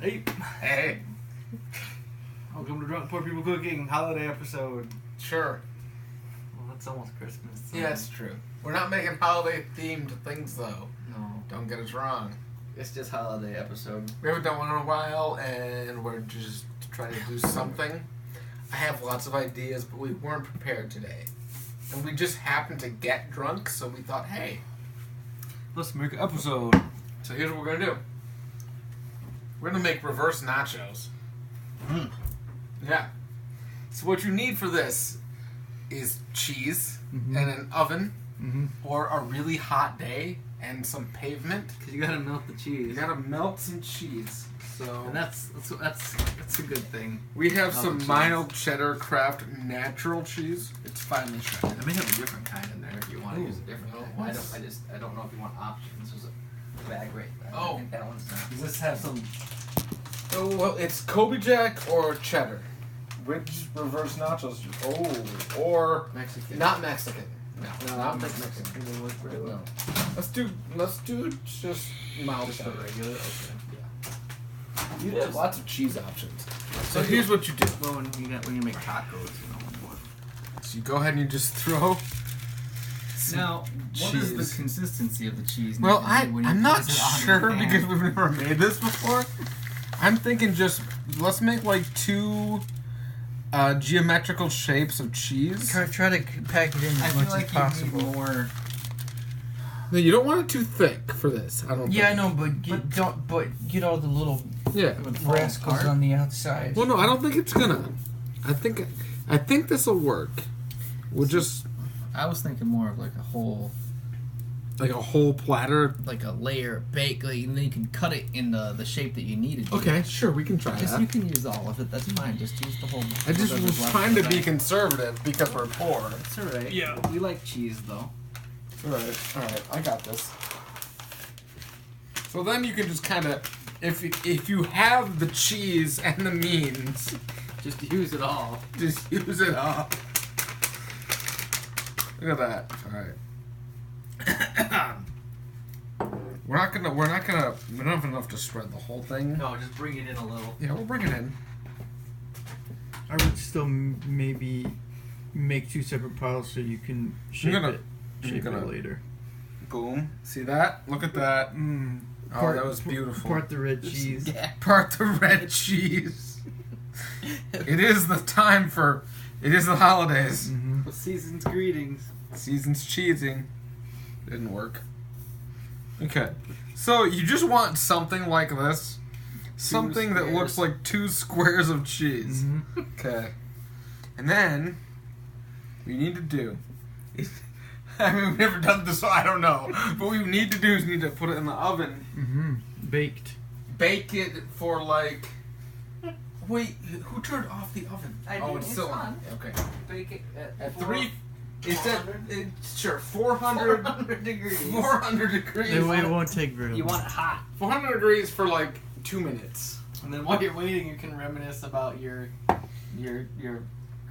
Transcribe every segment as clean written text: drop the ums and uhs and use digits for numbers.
Hey. Hey. Welcome to Drunk Poor People Cooking holiday episode. Sure. Well, that's almost Christmas. So. Yeah, it's true. We're not making holiday-themed things, though. No. Don't get us wrong. It's just holiday episode. We haven't done one in a while, and we're just trying to do something. I have lots of ideas, but we weren't prepared today. And we just happened to get drunk, so we thought, hey. Let's make an episode. So here's what we're going to do. We're going to make reverse nachos. Yeah. So what you need for this is cheese and an oven or a really hot day and some pavement. Because you gotta melt the cheese. You gotta melt some cheese. So And that's a good thing. we have some cheese. mild cheddar Kraft natural cheese. It's finely shredded. I may have a different kind in there if you want to Ooh. use a different kind. I don't know if you want options. There's a bag right there. Oh. I think that one's not. Does this have some? Oh well, it's Kobe Jack or cheddar. Which reverse nachos? Or Mexican. not Mexican. No, No, not I don't think Mexican. Mexican would work very well. No. Let's do just mild Just cheddar. the regular? Okay. You have lots of cheese options. So here's what you do. Well, when you make tacos, you know what. So you go ahead and you just throw. Now, what is cheese. the consistency of the cheese? Well, when you I'm not place it on sure your pan? because we've never made this before. I'm thinking just let's make like two geometrical shapes of cheese. Try to pack it in I as feel much like as you possible. need more. No, you don't want it too thick for this. I don't. Yeah, I think. know, but get all the little Yeah. rascals on the outside. Well, no, I don't think it's gonna. I think this will work. We'll just I was thinking more of like a whole, like a whole platter. like a layer bake, like, and then you can cut it in the shape that you needed. Okay, sure, we can try Just that. you can use all of it. That's fine. Just use the whole. I just whatever's was left trying in to the be bag. conservative because we're poor. It's alright. Yeah. We like cheese though. All right, I got this. So then you can just kind of, if you have the cheese and the means, Just use it all. just use it up. Look at that. All right. We don't have enough to spread the whole thing. No, just bring it in a little. Yeah, we'll bring it in. I would still maybe make two separate piles so you can shape it later. Boom. See that? Look at that. Oh, that was beautiful. Part the red cheese. Yeah. Part the red cheese. It is the holidays. Mm-hmm. Season's greetings. Season's cheesing. Didn't work. Okay. So you just want something like this. Something that looks squares. like 2 squares of cheese. Mm-hmm. Okay. And then, what you need to do I mean, we've never done this, so I don't know. But what we need to do is need to put it in the oven. Mm-hmm. Baked. Bake it for like... Wait, who turned off the oven? I Oh, did. it's It's still on. Okay. Bake it At 3... Is that... 400? Sure, 400... 400 degrees. 400 degrees. It won't take very long. You want it hot. 400 degrees for like 2 minutes. And then while you're waiting, you can reminisce about your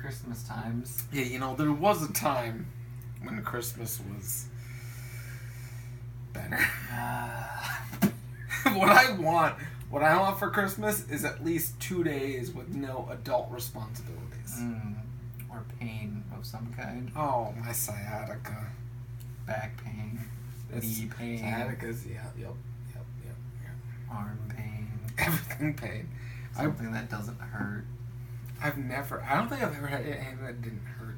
Christmas times. Yeah, you know, there was a time when Christmas was better. What I want for Christmas is at least 2 days with no adult responsibilities. Or pain of some kind. Oh, my sciatica. Back pain. It's- Knee pain. Sciatica's, yep. Arm pain. Everything pain. Something that doesn't hurt. I don't think I've ever had anything that didn't hurt.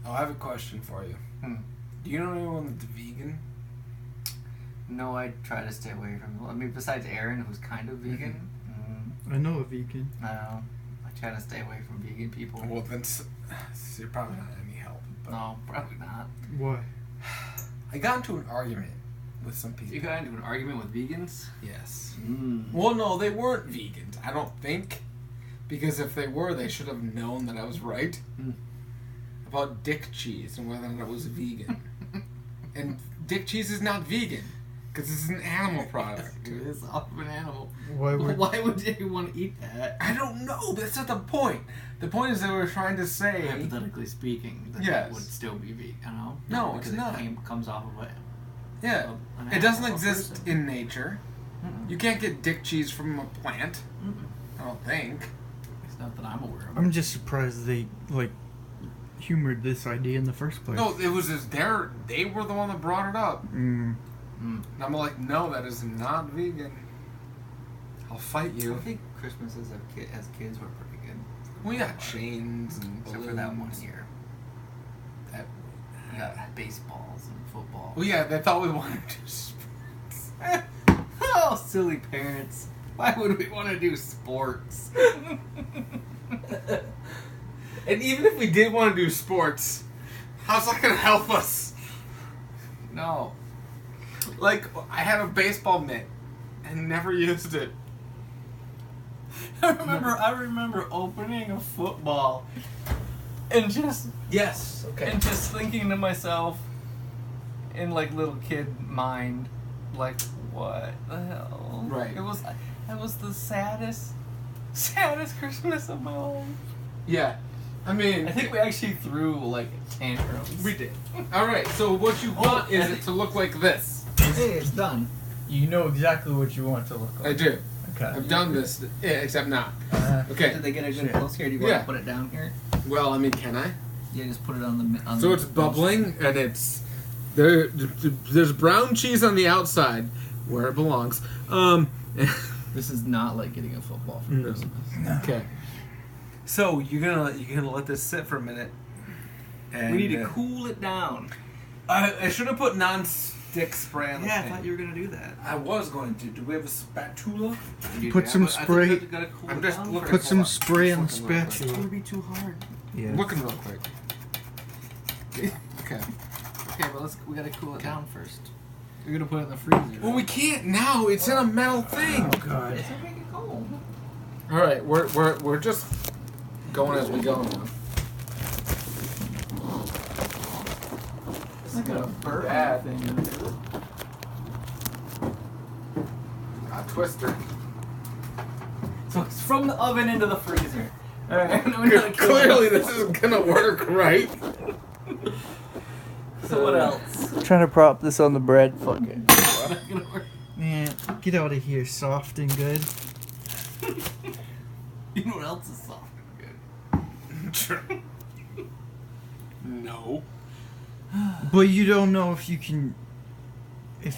Oh, I have a question for you. Do you know anyone that's vegan? No, I try to stay away from. I mean, besides Aaron, who's kind of vegan. I know a vegan. I know. I try to stay away from vegan people. Well, then, so you're probably not any help. But No, probably not. Why? I got into an argument with some people. You got into an argument with vegans? Yes. Mm. Well, no, they weren't vegans. I don't think. Because if they were, they should have known that I was right. About dick cheese and whether or not it was vegan. And dick cheese is not vegan. Because it's an animal product. It is off of an animal. Why would? Why would anyone eat that? I don't know. That's not the point. The point is they were trying to say... Hypothetically speaking, that Yes. would still be vegan. You know? No, because it's not. It comes off of it. Yeah. An It doesn't animal, a exist person. in nature. You can't get dick cheese from a plant. I don't think. It's not that I'm aware of. I'm just surprised they humored this idea in the first place. No, it was just they were the one that brought it up. Mm. And I'm like, no, that is not vegan. I'll fight you. I think Christmases as kids were pretty good. We got chains and Except for that one year. That we got baseballs and football. Well, yeah, that's all we wanted to do. Sports. Oh, silly parents. Why would we want to do sports? And even if we did want to do sports, how's that going to help us? No. Like, I had a baseball mitt and never used it. I remember opening a football and just and just thinking to myself in like little kid mind, like, what the hell? Right. It was the saddest Christmas of my life. Yeah. I mean, I think we actually threw like tantrums. we did. Alright, so what you want is it to look like this. Hey, it's done. You know exactly what you want to look like. I do. Okay. I've done this, except not. Okay. Did they get a good close here? Do you want to put it down here? Well, I mean, can I? Yeah, just put it on the. So it's bubbling, and it's there's brown cheese on the outside where it belongs. This is not like getting a football for Christmas. No. Okay. So you're gonna let this sit for a minute. And We need to cool it down. I should have put non-stick spray on the Yeah, I pan. thought you were gonna do that. I was going to. Do we have a spatula? Put some spray. I'm just looking. Put some Hold on. spray on the Just looking real quick. It's spatula. gonna be too hard. Yeah. I'm looking real quick. Okay. Okay, but we gotta cool it down first. You're gonna put it in the freezer. Well, we can't now. It's in a metal thing. Oh God. It's gonna make it cold. All right, we're just going as we go now. It's like a burn Bad. thing. A twister. So it's from the oven into the freezer. Alright, we gotta cool Clearly, it. this isn't gonna work, right? So what else? I'm trying to prop this on the bread. Fuck it. It's not gonna work. Man, get out of here, soft and good. You know what else is soft and good? No. But you don't know if you can. My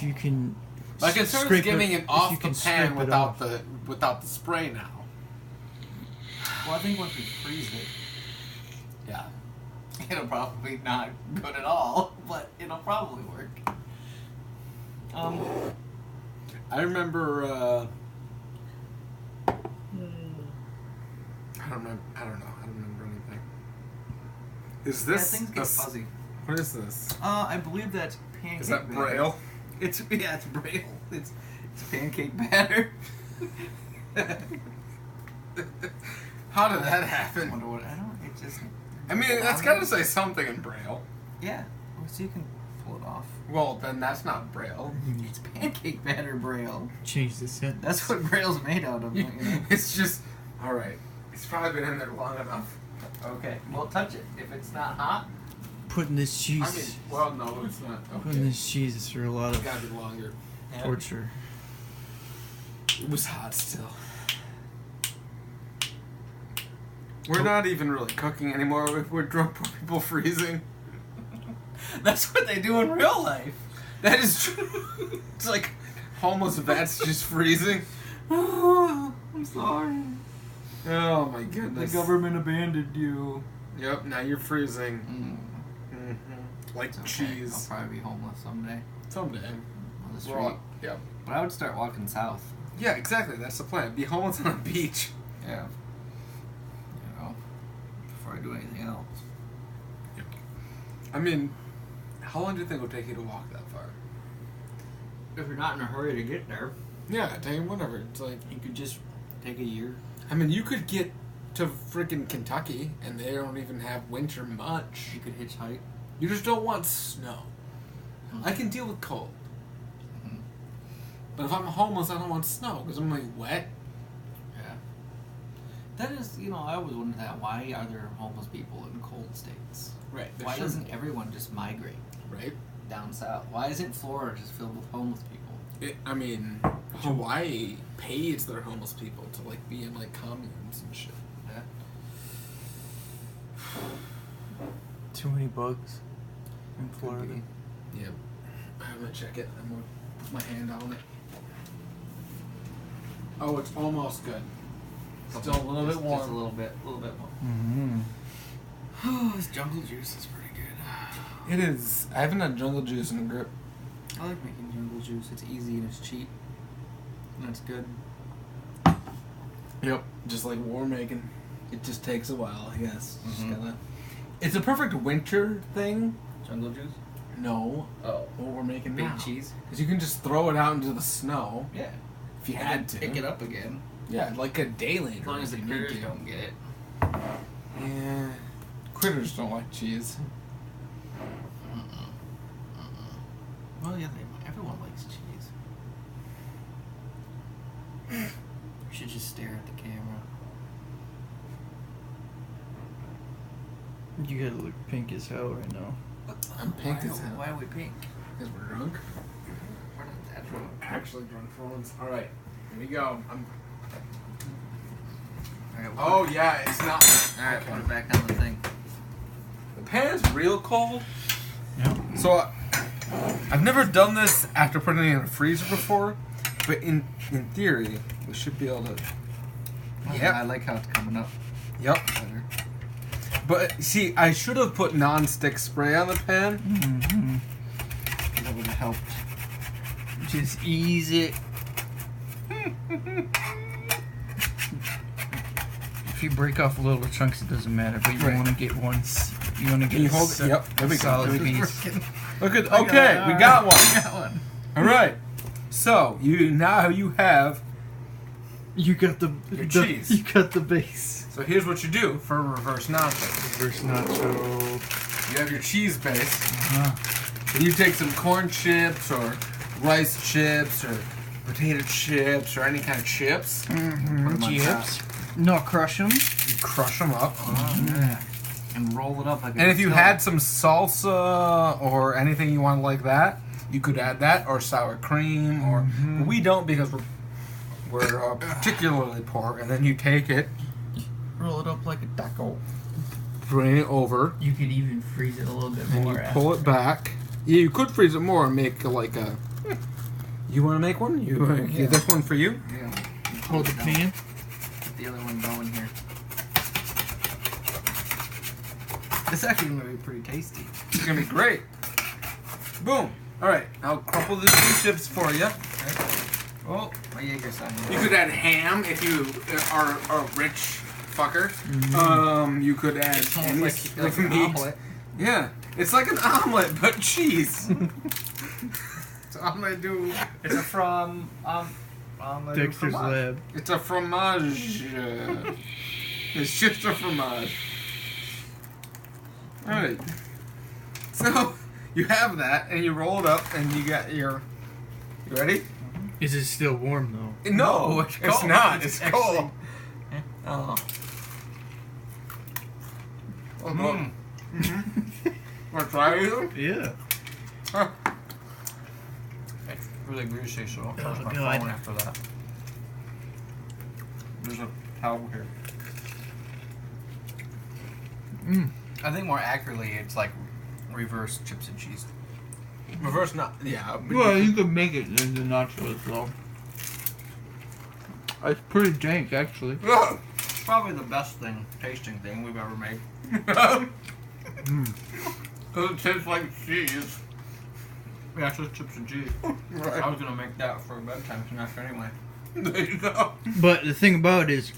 concern is scrape getting it off if you the can pan scrape it off. without the spray now. Well, I think once we freeze it, Yeah. it'll probably not good at all, but it'll probably work. I remember. I don't know. I don't remember anything. Is Yeah, this? things get fuzzy. What is this? I believe that's pancake Is that batter. Braille? It's Braille. It's pancake batter. How did that I happen? wonder what it just. I mean, that's gotta say something in Braille. Yeah. Well, so you can pull it off. Well, then that's not Braille. It's pancake batter Braille. Change the sentence. That's what Braille's made out of. You know? It's just all right. It's probably been in there long enough. Okay. Well, touch it. If it's not hot. Putting this I cheese. mean, well, no, it's not. Putting Okay. this cheese is through a lot It's of gotta be longer. torture. It was hot still. We're not even really cooking anymore. We're drunk people freezing. That's what they do in real life. That is true. It's like homeless vets just freezing. I'm sorry. Oh my The goodness. government abandoned you. Yep, now you're freezing. Like It's okay. cheese. I'll probably be homeless someday Someday. on the We're street. all, yep. But I would start walking south. Yeah, exactly. That's the plan. Be homeless on a beach. Yeah. You know, before I do anything else. I mean, how long do you think it would take you to walk that far? If you're not in a hurry to get there, Yeah, take whatever. It's like, you could just take a year. I mean, you could get to freaking Kentucky and they don't even have winter much. You could hitchhike. You just don't want snow. I can deal with cold. But if I'm homeless, I don't want snow because I'm like wet. Yeah. That is, you know, I always wondered that. Why are there homeless people in cold states? Right. Why doesn't everyone just migrate Right? down south? Why isn't Florida just filled with homeless people? I mean, Hawaii pays their homeless people to like be in like communes and shit. Yeah. Too many bugs in Florida. Yep. I'm gonna check it. I'm gonna put my hand on it. Oh, it's almost good. Still a little bit warm. Just a little bit more. Mm-hmm. Oh, this jungle juice is pretty good. It is. I haven't had jungle juice in a grip. I like making jungle juice. It's easy and it's cheap. And it's good. Yep. Just like war making. It just takes a while, I guess. Just Mhm. gotta. It's a perfect winter thing. Jungle juice? No. Oh. What we're making Big now. cheese? Because you can just throw it out into the snow Yeah. if you And had then to. pick it up again. Yeah, like a day later. As long as the if you need critters to. don't get it. Yeah. Critters don't like cheese. Well, yeah, everyone likes cheese. We should just stare at the camera. You gotta look pink as hell right now. I'm pink as hell. Why are we pink? Because we're drunk. We're not that drunk. Actually drunk for once. Alright, here we go. Alright, Oh, yeah, it's not. Alright, put it back on the thing. The pan's real cold. Yep. So, I've never done this after putting it in a freezer before, but in theory, we should be able to. Yeah, I like how it's coming up Yep. better. But see, I should have put non-stick spray on the pan. Mm-hmm. That would have helped. Just ease it. If you break off little chunks, it doesn't matter. But you Right. want to get once. You want to get Can you a hold it? se- Yep. There we a go. solid There we go. piece. Look at. Okay, we got one. We got one. All right. So now you have. You got the cheese. You got the base. So here's what you do for reverse nacho. Reverse nacho. You have your cheese base. Uh-huh. And you take some corn chips or rice chips or potato chips or any kind of chips. Mm-hmm. Put 'em on Chips. No, crush them. You crush them up. Yeah. And roll it up like a And if you filling. had some salsa or anything you want like that, you could add that or sour cream. Or but we don't because we're particularly poor. And then you take it, Roll it up like a taco. bring it over, You could even freeze it a little bit and more. you pull it back. Yeah, you could freeze it more and make like a. You want to make one? You want to Yeah. get this one for you? Yeah. Hold the pan. Get the other one going here. This actually going to be pretty tasty. It's gonna be great. Boom. All right, I'll crumple the cheese chips for you. Oh, my Jaeger sign. You could add ham if you are a rich fucker. You could add It's any almost like an meat. omelet. Yeah, it's like an omelet but cheese. So I'm going to do... It's a from... Dexter's Lab. It's a fromage. It's just a fromage. All right. So you have that, and you roll it up, and you got your. You ready? Is it still warm though? No, it's it's cold. not. It's It's cold. Oh. Want to try it? Yeah. Huh. It's really greasy, so I'll Oh, touch my God. phone after that. There's a towel here. I think more accurately, it's like reverse chips and cheese. Reverse not. Yeah. Well, you could make it in the nachos though. It's pretty dank actually. Ugh. It's probably the best tasting thing we've ever made. Because it tastes like cheese. Yeah, it's just chips and cheese. I Right. was gonna make that for a bedtime snack anyway. There you go. But the thing about it is,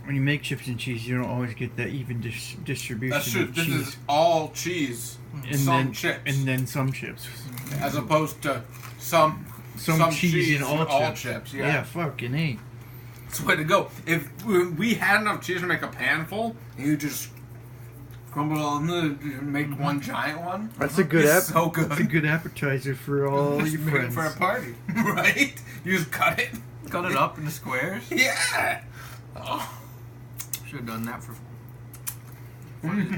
when you make chips and cheese, you don't always get that even distribution That's true. of This cheese. is all cheese. and some then chips. and then some chips. As opposed to some cheese and all chips. Yeah. Yeah, fucking A. It's the way to go. If we had enough cheese to make a pan full, and you just crumble it all in and make one giant one. That's a good It's so good. That's a good appetizer for all Just your make it friends. for a party, right? You just cut it. Cut it up into squares. Yeah. Oh. Should have done that for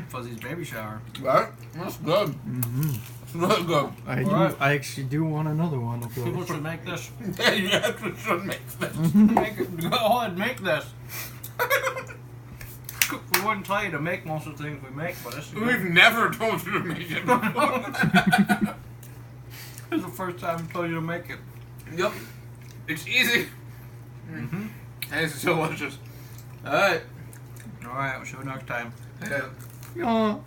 Fuzzy's baby shower. Right? That's good. Mm-hmm. It's really good. I actually do want another one of People those. should make this. Yeah, you actually should make this. Make it. Go ahead, make this. We wouldn't tell you to make most of the things we make, but this is good. We've never told you to make it before. This is the first time I told you to make it. Yep. It's easy. Mm-hmm. And it's delicious. Alright. Alright, we'll see you next time. Yeah. Yeah.